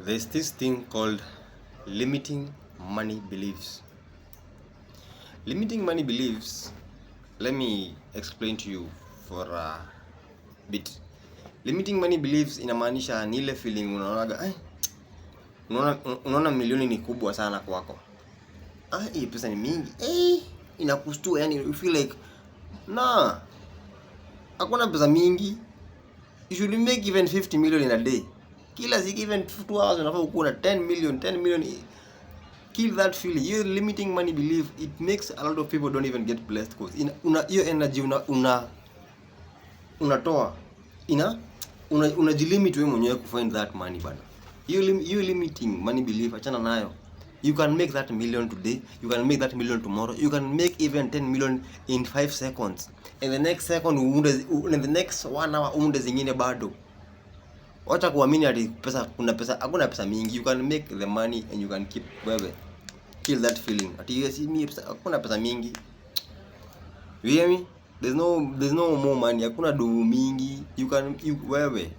There's this thing called limiting money beliefs. Limiting money beliefs, let me explain to you for a bit. Limiting money beliefs inamaanisha ni ile feeling unaonaga unaona milioni ni kubwa sana kwako. Hii pesa ni mingi. Inakustua, yani you feel like hakuna pesa mingi. You should make even 50 million in a day. Kila siku even 2 hours unafaa ukuwe na 10 million. Kill that feeling. You're limiting money belief. It makes a lot of people don't even get blessed cause hiyo energy unatoa unajilimit wewe mwenyewe kufind that money bana. You limiting money belief, achana nayo. You can make that million today, you can make that million tomorrow, you can make even 10 million in 5 seconds. In the next second in the next 1 hour uunde zingine bado. Wacha kuamini ati hakuna pesa mingi. You can make the money and you can keep wewe. Kill that feeling. Ati yes, hakuna pesa mingi. You hear me? There's no more money. Hakuna do mingi. Wewe